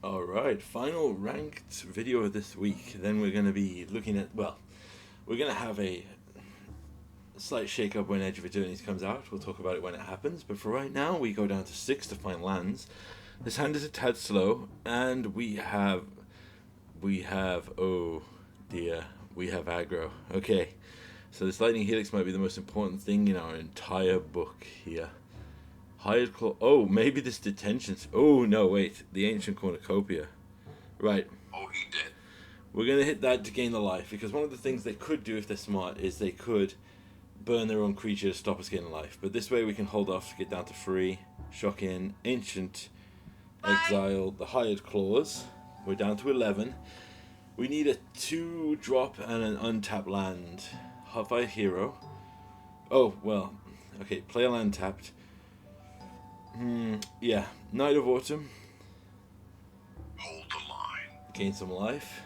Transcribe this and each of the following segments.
Alright, final ranked video of this week. Then we're going to be looking at, well, we're going to have a slight shake up when Edge of Eternities comes out. We'll talk about it when it happens. But for right now, we go down to 6 to find lands. This hand is a tad slow, and we have, oh dear, we have aggro. Okay, so this Lightning Helix might be the most important thing in our entire book here. Hired Claw. Oh, maybe this detention's. Oh, no, wait. The Ancient Cornucopia. Right. Oh, he did. We're going to hit that to gain the life, because one of the things they could do if they're smart is they could burn their own creature to stop us getting life. But this way we can hold off to get down to 3. Shock in. Ancient. Exile. The Hired Claws. We're down to 11. We need a 2-drop and an untapped land. Hotfire Hero. Oh, well. Okay, play a land tapped. Yeah, Night of Autumn. Hold the line. Gain some life.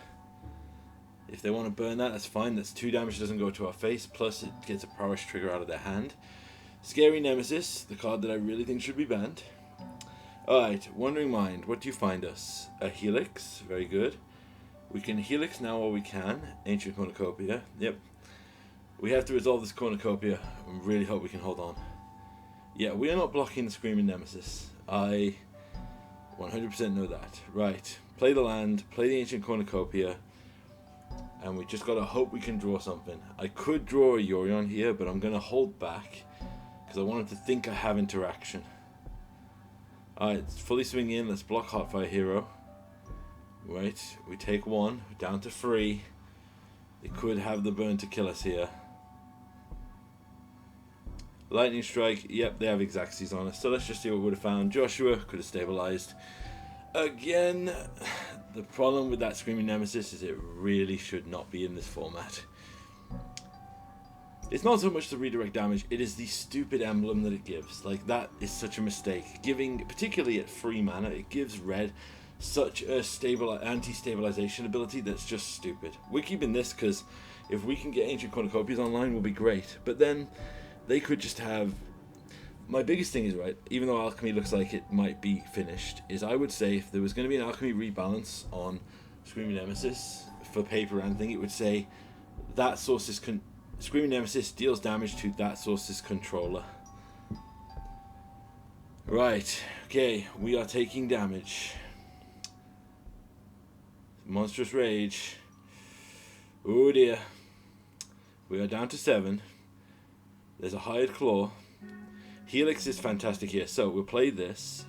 If they want to burn that, that's fine. That's 2 damage, doesn't go to our face. Plus, it gets a Prowess trigger out of their hand. Scary Nemesis, the card that I really think should be banned. Alright, Wandering Mind. What do you find us? A Helix. Very good. We can Helix now while we can. Ancient Cornucopia. Yep. We have to resolve this Cornucopia. I really hope we can hold on. Yeah, we are not blocking the Screaming Nemesis. I 100% know that. Right. Play the land, play the Ancient Cornucopia, and we just gotta hope we can draw something. I could draw a Yorion here, but I'm gonna hold back, because I wanted to think I have interaction. Alright, fully swing in, let's block Hotfire Hero. Right, we take 1, down to 3. They could have the burn to kill us here. Lightning Strike, yep, they have Xaxes on us, so let's just see what we would have found. Joshua could have stabilized. Again, the problem with that Screaming Nemesis is it really should not be in this format. It's not so much the redirect damage, it is the stupid emblem that it gives. Like, that is such a mistake. Giving, particularly at 3 mana, it gives red such a stable anti-stabilization ability that's just stupid. We're keeping this because if we can get Ancient Cornucopias online, we'll be great. But then they could just have... My biggest thing is, right, even though Alchemy looks like it might be finished, is I would say if there was going to be an Alchemy rebalance on Screaming Nemesis for paper and thing, it would say that source's Screaming Nemesis deals damage to that source's controller. Right, okay, we are taking damage. Monstrous Rage. Oh dear. We are down to 7. There's a Hired Claw. Helix is fantastic here. So we'll play this,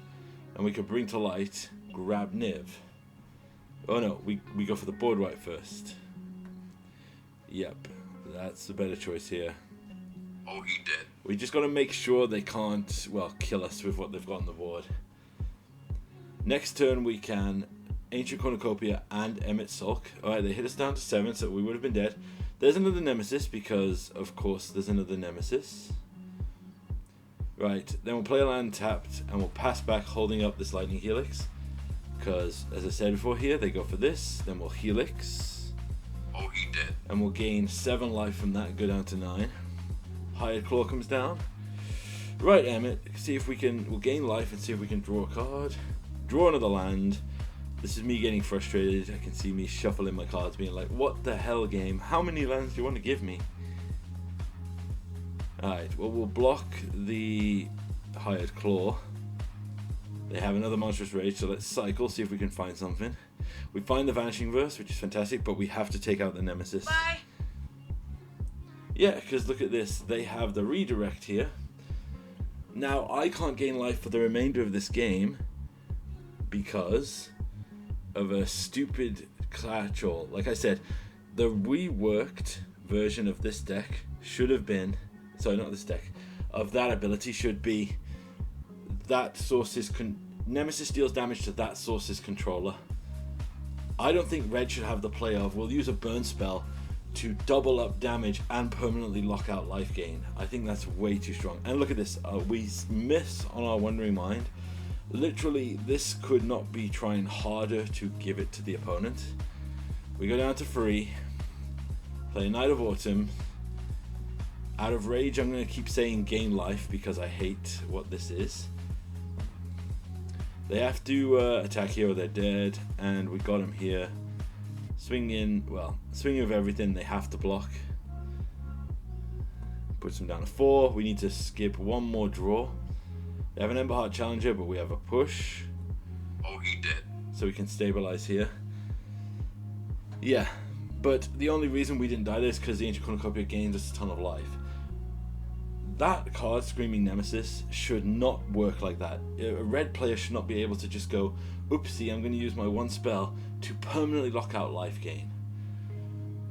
and we can bring to light, grab Niv. Oh no, we go for the board wipe first. Yep, that's the better choice here. Oh, he did. We just got to make sure they can't, well, kill us with what they've got on the board. Next turn we can Ancient Cornucopia and Emmet Sulk. Alright, they hit us down to 7, so we would have been dead. There's another Nemesis, because, of course, there's another Nemesis. Right, then we'll play a land tapped, and we'll pass back holding up this Lightning Helix. Because, as I said before here, they go for this, then we'll Helix. Oh, he did. And we'll gain 7 life from that and go down to 9. Hired Claw comes down. Right, Emmet, see if we can, we'll gain life and see if we can draw a card. Draw another land. This is me getting frustrated. I can see me shuffling my cards being like, what the hell, game? How many lands do you want to give me? Alright, well, we'll block the Hired Claw. They have another Monstrous Rage, so let's cycle, see if we can find something. We find the Vanishing Verse, which is fantastic, but we have to take out the Nemesis. Bye. Yeah, because look at this. They have the redirect here. Now, I can't gain life for the remainder of this game because of a stupid catch-all. Like I said, the reworked version of this deck should have been, sorry, not this deck, of that ability should be that source's Nemesis deals damage to that source's controller. I don't think red should have the play of, we'll use a burn spell to double up damage and permanently lock out life gain. I think that's way too strong. And look at this, we miss on our Wandering Mind. Literally, this could not be trying harder to give it to the opponent. We go down to 3, play Night of Autumn. Out of rage, I'm going to keep saying gain life because I hate what this is. They have to attack here or they're dead, and we got them here. Swinging with everything, they have to block. Puts them down to 4. We need to skip one more draw. They have an Ember Heart Challenger, but we have a push. Oh, he did. So we can stabilize here. Yeah, but the only reason we didn't die there is because the Ancient Cornucopia gains us a ton of life. That card, Screaming Nemesis, should not work like that. A red player should not be able to just go, oopsie, I'm going to use my one spell to permanently lock out life gain.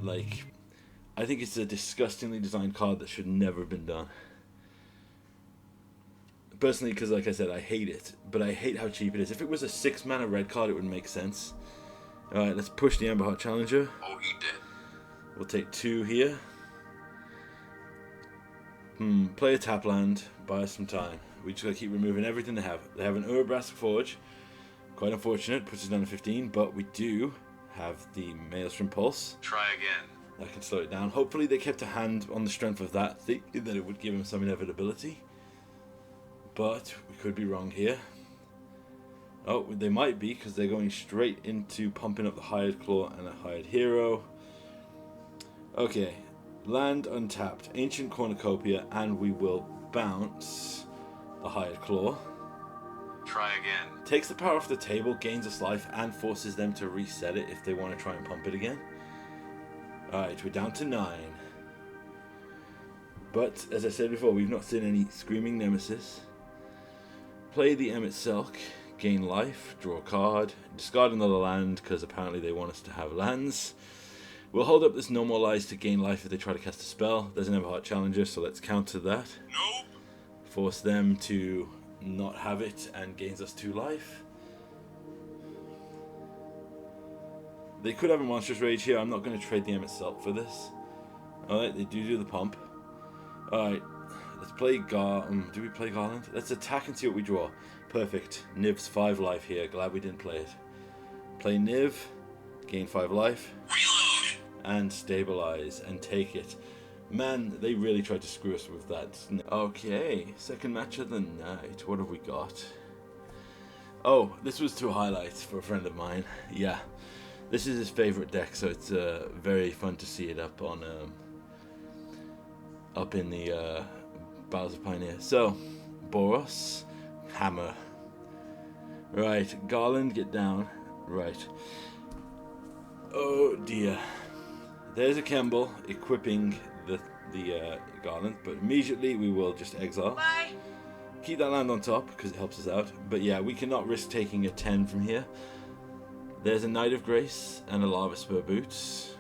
Like, I think it's a disgustingly designed card that should never have been done. Personally, because like I said, I hate it, but I hate how cheap it is. If it was a 6-mana red card, it would make sense. Alright, let's push the Ember Heart Challenger. Oh, he did. We'll take 2 here. Play a tap land, buy us some time. We just gotta keep removing everything they have. They have an Urabrask Forge. Quite unfortunate, puts us down to 15, but we do have the Maelstrom Pulse. Try again. That can slow it down. Hopefully they kept a hand on the strength of that, thinking that it would give him some inevitability. But we could be wrong here. Oh, they might be, because they're going straight into pumping up the Hired Claw and a Hired Hero. Okay. Land untapped, Ancient Cornucopia, and we will bounce the Hired Claw. Try again. Takes the power off the table, gains us life, and forces them to reset it if they want to try and pump it again. Alright, we're down to 9. But, as I said before, we've not seen any Screaming Nemesis. Play the Emmet Selk, gain life, draw a card, discard another land, because apparently they want us to have lands. We'll hold up this Normalize to gain life if they try to cast a spell. There's an Ember Heart Challenger, so let's counter that. Nope. Force them to not have it and gains us 2 life. They could have a Monstrous Rage here. I'm not going to trade the Emmet Selk for this. Alright, they do the pump. Alright, let's play do we play Garland? Let's attack and see what we draw. Perfect. Niv's 5 life here. Glad we didn't play it. Play Niv, gain 5 life. Reload. And stabilize and take it. Man, they really tried to screw us with that. Okay, second match of the night. What have we got? Oh, this was 2 highlights for a friend of mine. Yeah, this is his favorite deck, so it's very fun to see it up on up in the Battles of Pioneer. So, Boros, Hammer. Right, Garland, get down. Right. Oh dear. There's a Kemble equipping the Garland, but immediately we will just exile. Bye. Keep that land on top because it helps us out. But yeah, we cannot risk taking a 10 from here. There's a Knight of Grace and a Lava Spur Boots.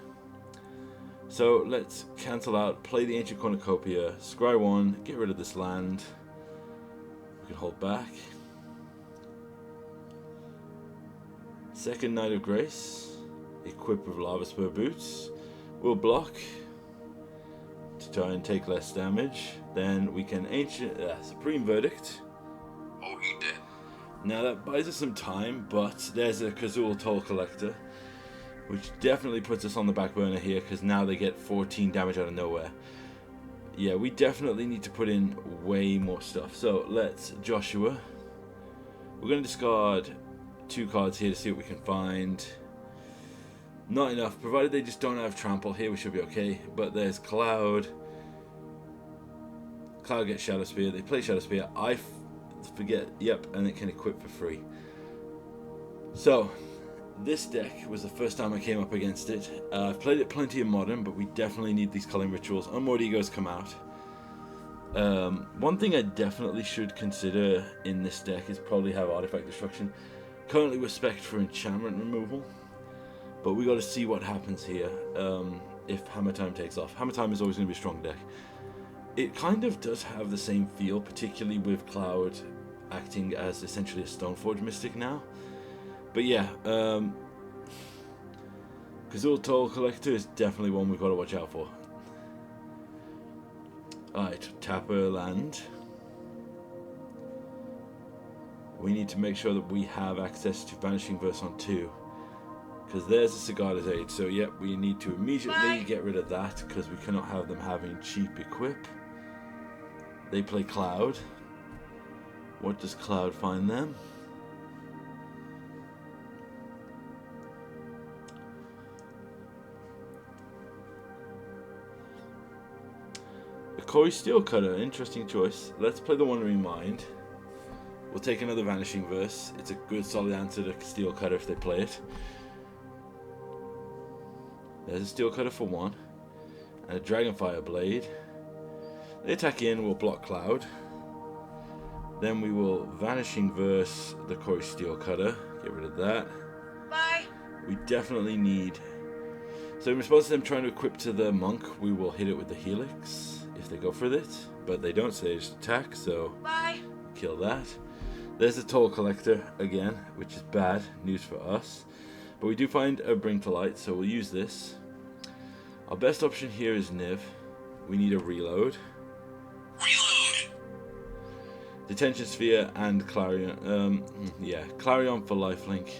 So let's cancel out, play the Ancient Cornucopia, scry 1, get rid of this land. We can hold back. Second Knight of Grace, equip with Lava Spur Boots. We'll block to try and take less damage. Then we can Supreme Verdict. Oh, he did. Now that buys us some time, but there's a Kazul Toll Collector, which definitely puts us on the back burner here because now they get 14 damage out of nowhere. Yeah, we definitely need to put in way more stuff. So let's Joshua. We're going to discard 2 cards here to see what we can find. Not enough, provided they just don't have Trample here, we should be okay. But there's Cloud. Cloud gets Shadow Spear, they play Shadow Spear, I forget, yep, and it can equip for free. So, this deck was the first time I came up against it. I've played it plenty in Modern, but we definitely need these culling rituals. Unmoored Egos come out. One thing I definitely should consider in this deck is probably have Artifact Destruction. Currently we're spec'd for enchantment removal. But we got to see what happens here if Hammer Time takes off. Hammer Time is always going to be a strong deck. It kind of does have the same feel, particularly with Cloud acting as essentially a Stoneforge Mystic now. But yeah, Kazul Toll Collector is definitely one we've got to watch out for. Alright, Tapper land. We need to make sure that we have access to Vanishing Verse on 2. Because there's a Cigarda's Aid, so yep, we need to immediately get rid of that because we cannot have them having cheap equip. They play Cloud. What does Cloud find them? Corey Steelcutter, interesting choice. Let's play the Wandering Mind. We'll take another Vanishing Verse. It's a good solid answer to Steelcutter if they play it. There's a Steelcutter for 1. And a Dragonfire Blade. They attack in, we'll block Cloud. Then we will Vanishing Verse the Corey Steelcutter. Get rid of that. Bye. We definitely need... So in response to them trying to equip to the Monk, we will hit it with the Helix if they go for it. But they don't, so they just attack, so... Bye. Kill that. There's the Toll Collector again, which is bad news for us. But we do find a Bring to Light, so we'll use this. Our best option here is Niv. We need a reload. Reload. Detention Sphere and Clarion. Clarion for lifelink.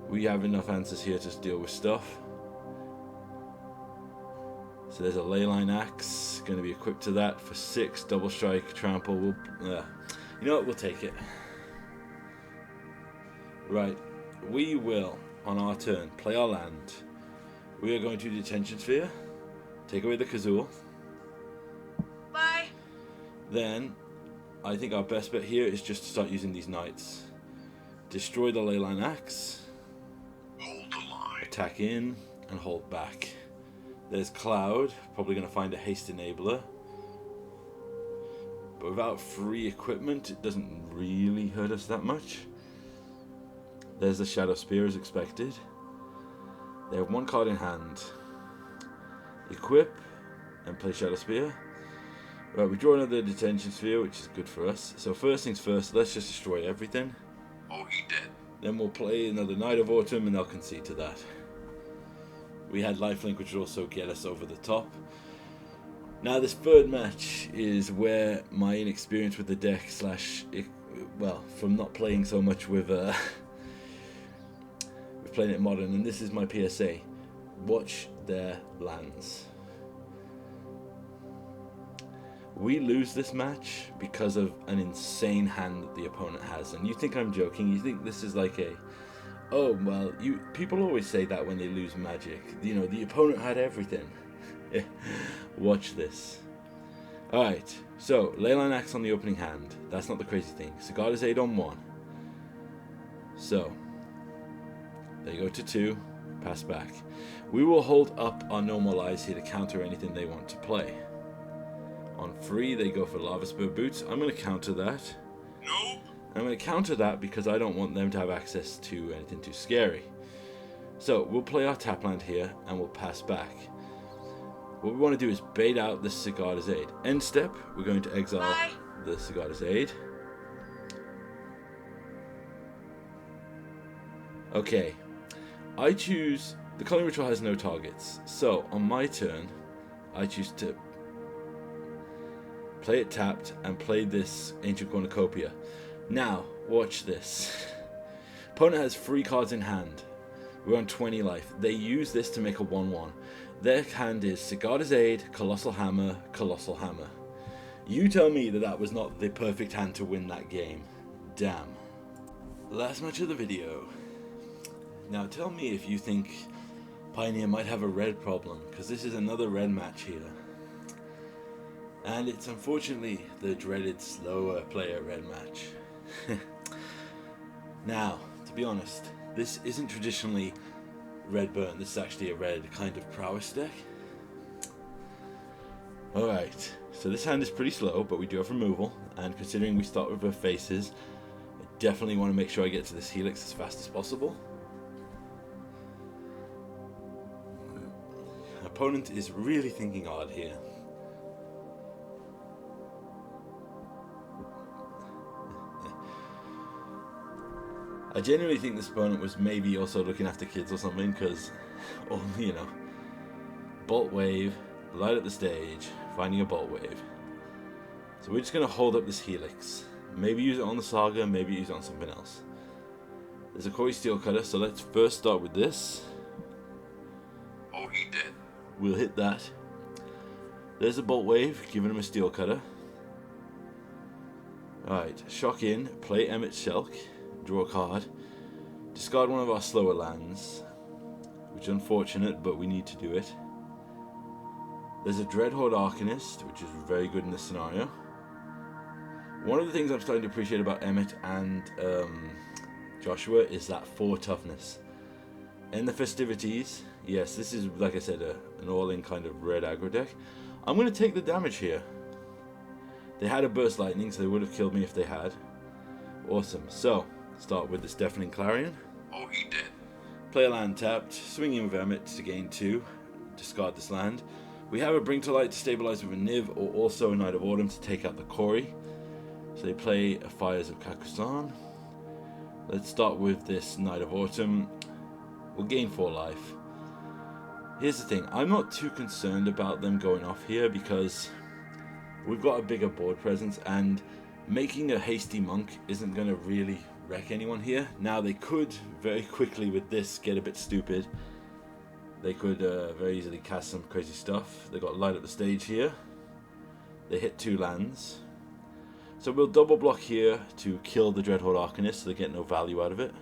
We have enough answers here to deal with stuff. So there's a Leyline Axe, going to be equipped to that for 6. Double Strike, Trample. You know what? We'll take it. Right. We will, on our turn, play our land. We are going to Detention Sphere. Take away the Kazul. Bye. Then, I think our best bet here is just to start using these Knights. Destroy the Leyline Axe. Hold the line. Attack in and hold back. There's Cloud, probably going to find a Haste Enabler. But without free equipment, it doesn't really hurt us that much. There's the Shadow Spear as expected. They have 1 card in hand. Equip and play Shadow Spear. Right, we draw another Detention Sphere, which is good for us. So first things first, let's just destroy everything. Oh, he dead. Then we'll play another Knight of Autumn and they'll concede to that. We had Lifelink, which would also get us over the top. Now this third match is where my inexperience with the deck from not playing so much with playing it modern, and this is my PSA. Watch their lands. We lose this match because of an insane hand that the opponent has, and you think I'm joking, you think this is like a... Oh, well, people always say that when they lose Magic. You know, the opponent had everything. Watch this. Alright, so, Leyline Axe on the opening hand. That's not the crazy thing. Sigarda's 8 on 1. So, they go to 2, pass back. We will hold up our normal lies here to counter anything they want to play. On 3, they go for Lava Spur Boots. I'm going to counter that. Nope. I'm going to counter that because I don't want them to have access to anything too scary. So, we'll play our tap land here and we'll pass back. What we want to do is bait out the Sigarda's Aid. End step, we're going to exile Bye. the Sigarda's Aid. Okay, I choose... The Culling Ritual has no targets. So, on my turn, I choose to play it tapped and play this Ancient Cornucopia. Now, watch this. Opponent has 3 cards in hand. We're on 20 life. They use this to make a 1-1. Their hand is Sigarda's Aid, Colossal Hammer, Colossal Hammer. You tell me that that was not the perfect hand to win that game. Damn. Last match of the video. Now tell me if you think Pioneer might have a red problem, because this is another red match here. And it's unfortunately the dreaded slower player red match. Now, to be honest, this isn't traditionally red burn, this is actually a red kind of Prowess deck. Alright, so this hand is pretty slow, but we do have removal, and considering we start with our faces, I definitely want to make sure I get to this Helix as fast as possible. Opponent is really thinking hard here. I genuinely think this opponent was maybe also looking after kids or something, because, you know, Bolt Wave, light up the stage, finding a Bolt Wave. So we're just going to hold up this Helix. Maybe use it on the Saga, maybe use it on something else. There's a Corey Steelcutter, so let's first start with this. Oh, he dead. We'll hit that. There's a Bolt Wave, giving him a Steelcutter. Alright, shock in, play Emmett Shelk, draw a card, discard one of our slower lands, which is unfortunate, but we need to do it. There's a Dreadhorde Arcanist, which is very good in this scenario. One of the things I'm starting to appreciate about Emmett and Joshua is that 4 toughness. In the festivities, yes, this is, like I said, an all-in kind of red aggro deck. I'm going to take the damage here. They had a Burst Lightning, so they would have killed me if they had. Awesome. So, start with this Deafening Clarion. Oh, he did. Play a land tapped, swinging with Emmett to gain 2. Discard this land. We have a Bring to Light to stabilize with a Niv, or also a Knight of Autumn to take out the Kori. So they play a Fires of Kakusan. Let's start with this Knight of Autumn. We'll gain 4 life. Here's the thing, I'm not too concerned about them going off here because we've got a bigger board presence, and making a hasty monk isn't going to really wreck anyone here. Now they could very quickly with this get a bit stupid. They could very easily cast some crazy stuff. They got light up the stage here. They hit 2 lands. So we'll double block here to kill the Dreadhorde Arcanist so they get no value out of it.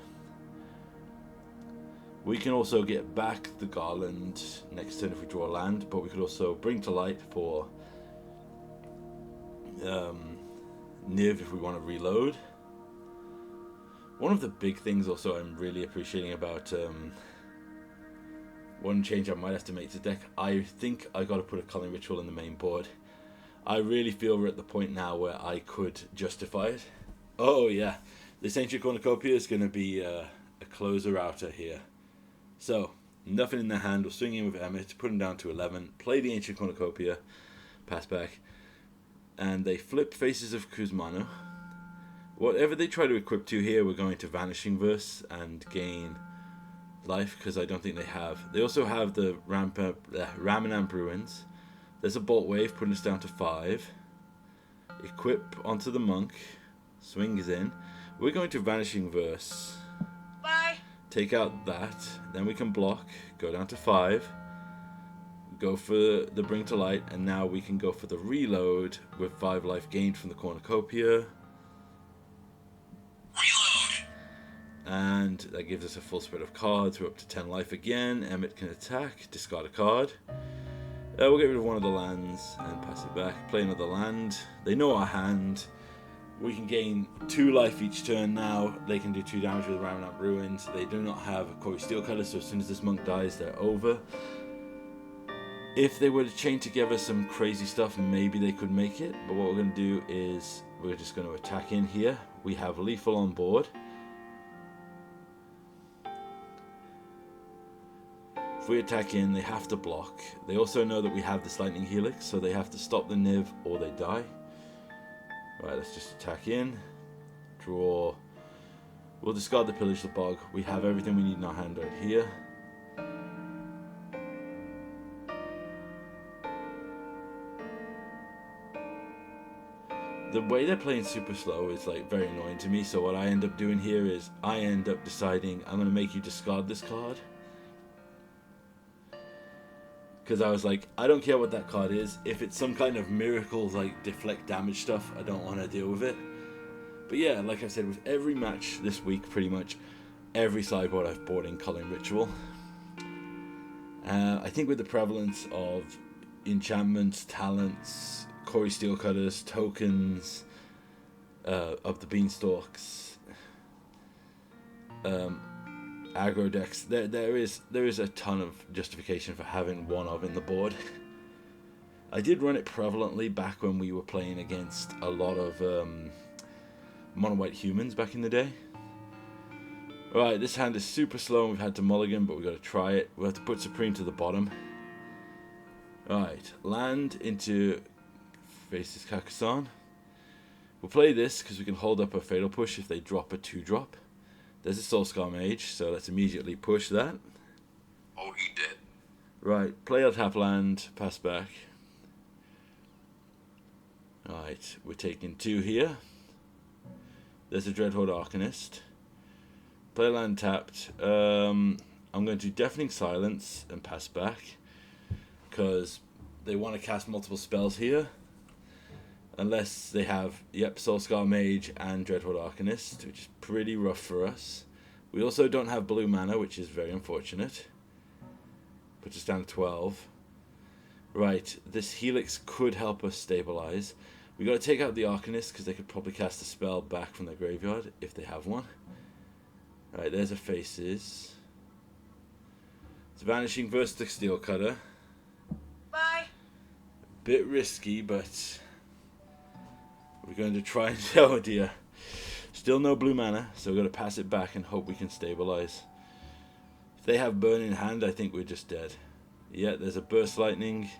We can also get back the Garland next turn if we draw a land, but we could also Bring to Light for Niv if we want to reload. One of the big things also I'm really appreciating about one change I might have to make to the deck, I think I got to put a Culling Ritual in the main board. I really feel we're at the point now where I could justify it. Oh yeah, this Ancient Cornucopia is going to be a closer outer here. So, nothing in the hand, we'll swing in with Emmett, put him down to 11, play the Ancient Cornucopia, pass back, and they flip Faces of Kuzmano. Whatever they try to equip to here, we're going to Vanishing Verse and gain life, because I don't think they have. They also have the Ramanamp Ruins. There's a Bolt Wave, putting us down to 5. Equip onto the Monk, swings in. We're going to Vanishing Verse. Bye. Take out that, then we can block, go down to 5, go for the Bring to Light, and now we can go for the reload with 5 life gained from the Cornucopia. Reload. And that gives us a full spread of cards. We're up to 10 life again. Emmett can attack, discard a card. We'll get rid of one of the lands and pass it back. Play another land. They know our hand. We can gain 2 life each turn now. They can do 2 damage with Ramanamp Ruins. They do not have a Kori Steelcutter, so as soon as this monk dies, they're over. If they were to chain together some crazy stuff, maybe they could make it. But what we're going to do is we're just going to attack in here. We have Lethal on board. If we attack in, they have to block. They also know that we have this Lightning Helix, so they have to stop the Niv or they die. Right, let's just attack in. Draw. We'll discard the Pillage the Bog. We have everything we need in our hand right here. The way they're playing super slow is like very annoying to me, so what I end up doing here is I end up deciding I'm going to make you discard this card. Because I was like, I don't care what that card is. If it's some kind of miracle, like deflect damage stuff, I don't want to deal with it. But yeah, like I said, with every match this week, pretty much every sideboard I've bought in Culling Ritual. I think with the prevalence of enchantments, talents, Kori Steelcutters, tokens, of the Beanstalks, aggro decks, there is a ton of justification for having one of in the board. I did run it prevalently back when we were playing against a lot of mono white humans back in the day. Right, this hand is super slow and we've had to mulligan, but we've got to try it. We have to put Supreme to the bottom. Right, land into Faces Kakusan. We'll play this because we can hold up a Fatal Push if they drop a 2-drop. There's a Soulscar Mage, so let's immediately push that. Oh, he did. Right, play our tap land, pass back. Right, we're taking 2 here. There's a Dreadhorde Arcanist. Play land tapped. I'm going to Deafening Silence and pass back, because they want to cast multiple spells here. Unless they have, Soulscar Mage and Dreadhorde Arcanist, which is pretty rough for us. We also don't have blue mana, which is very unfortunate. Puts us down to 12. Right, this Helix could help us stabilize. We got to take out the Arcanist because they could probably cast a spell back from their graveyard if they have one. Alright, there's a Faces. It's Vanishing versus the Steel Cutter. Bye. Bit risky, but we're going to try and... Oh dear. Still no blue mana, so we're going to pass it back and hope we can stabilize. If they have Burn in hand, I think we're just dead. Yeah, there's a Burst Lightning.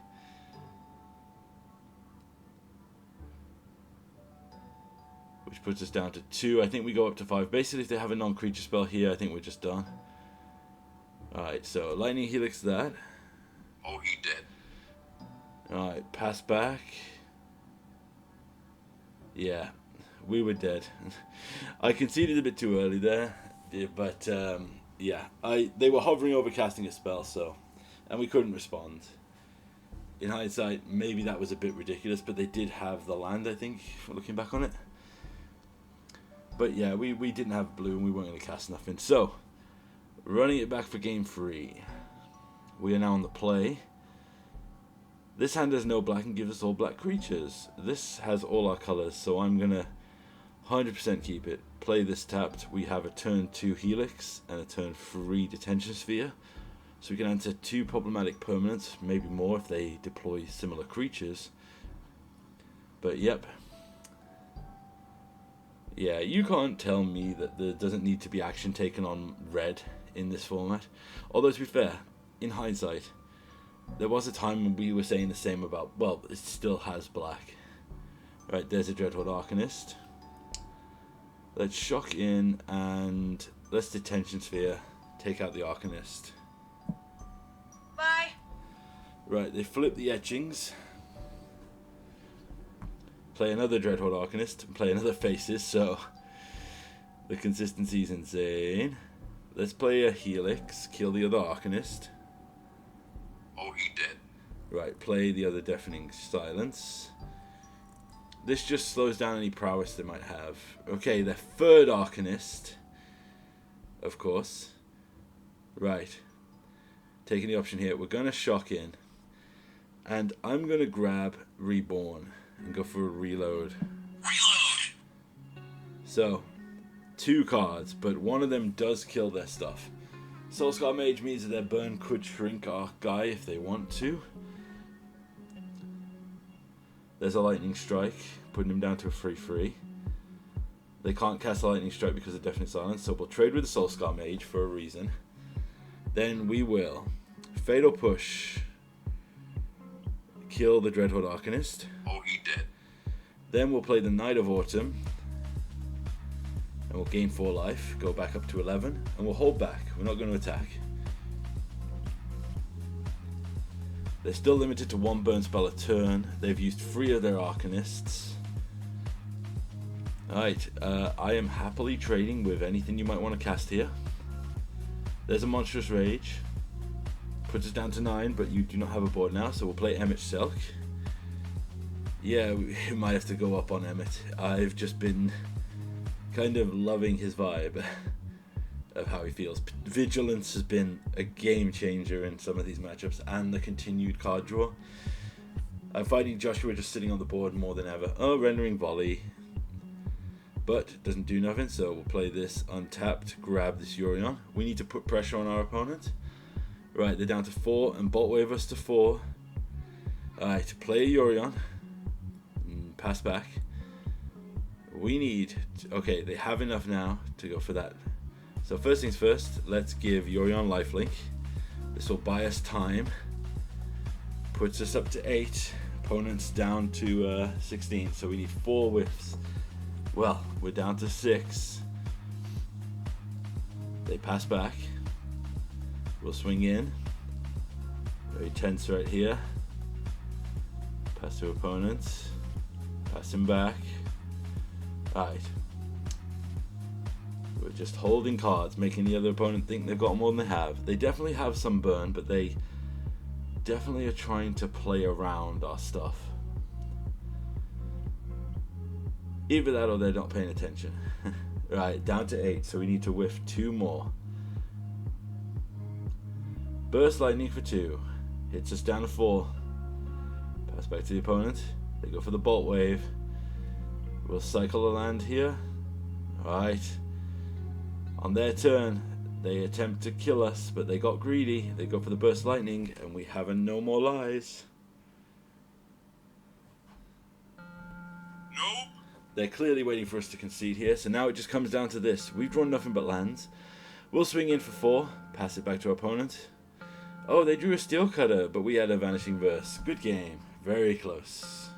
Which puts us down to 2. I think we go up to 5. Basically, if they have a non-creature spell here, I think we're just done. Alright, so Lightning Helix that. Oh, he did. Alright, pass back. Yeah, we were dead. I conceded a bit too early there, but yeah, they were hovering over casting a spell, so, and we couldn't respond. In hindsight, maybe that was a bit ridiculous, but they did have the land, I think, looking back on it. But yeah, we didn't have blue and we weren't going to cast nothing. So, running it back for game 3. We are now on the play. This hand has no black and gives us all black creatures. This has all our colors, so I'm going to 100% keep it. Play this tapped. We have a turn 2 Helix and a turn 3 Detention Sphere. So we can answer 2 problematic permanents, maybe more if they deploy similar creatures. But yep. Yeah, you can't tell me that there doesn't need to be action taken on red in this format. Although, to be fair, in hindsight, there was a time when we were saying the same about, well, it still has black. Right, there's a Dreadhorde Arcanist. Let's shock in and let's Detention Sphere, take out the Arcanist. Bye. Right, they flip the etchings. Play another Dreadhorde Arcanist, and play another Faces, so the consistency is insane. Let's play a Helix, kill the other Arcanist. Oh, he did. Right, play the other Deafening Silence. This just slows down any prowess they might have. Okay, their third Arcanist, of course. Right, taking the option here. We're going to shock in, and I'm going to grab Reborn and go for a reload. Reload! So, 2 cards, but one of them does kill their stuff. Soulscar Mage means that their burn could shrink our guy if they want to. There's a Lightning Strike, putting him down to a 3/3. They can't cast a Lightning Strike because of Deafening Silence, so we'll trade with the Soulscar Mage for a reason. Then we will Fatal Push, kill the Dreadhorde Arcanist. Oh, he did. Then we'll play the Knight of Autumn, and we'll gain 4 life, go back up to 11, and we'll hold back. We're not going to attack. They're still limited to 1 burn spell a turn. They've used 3 of their Arcanists. Alright, I am happily trading with anything you might want to cast here. There's a Monstrous Rage. Puts us down to 9, but you do not have a board now, so we'll play Emmett Selk. Yeah, we might have to go up on Emmett. I've just been kind of loving his vibe of how he feels. Vigilance has been a game changer in some of these matchups, and the continued card draw. I'm fighting Joshua just sitting on the board more than ever. Oh, Rendering Volley. But it doesn't do nothing, so we'll play this untapped, grab this Yorion. We need to put pressure on our opponent. Right, they're down to 4 and Bolt Wave us to 4. Alright, play a Yorion. Pass back. We need... Okay, they have enough now to go for that. So first things first, let's give Yorion lifelink. This will buy us time. Puts us up to 8. Opponents down to 16. So we need 4 whiffs. Well, we're down to 6. They pass back. We'll swing in. Very tense right here. Pass to opponents. Pass him back. Alright. We're just holding cards, making the other opponent think they've got more than they have. They definitely have some burn, but they definitely are trying to play around our stuff. Either that or they're not paying attention. Right, down to 8, so we need to whiff 2 more. Burst Lightning for 2. Hits us down to 4. Pass back to the opponent. They go for the Bolt Wave. We'll cycle a land here. Alright. On their turn, they attempt to kill us, but they got greedy. They go for the Burst Lightning, and we have a No More Lies. Nope. They're clearly waiting for us to concede here, so now it just comes down to this. We've drawn nothing but lands. We'll swing in for 4, pass it back to our opponent. Oh, they drew a Steel Cutter, but we had a Vanishing Verse. Good game. Very close.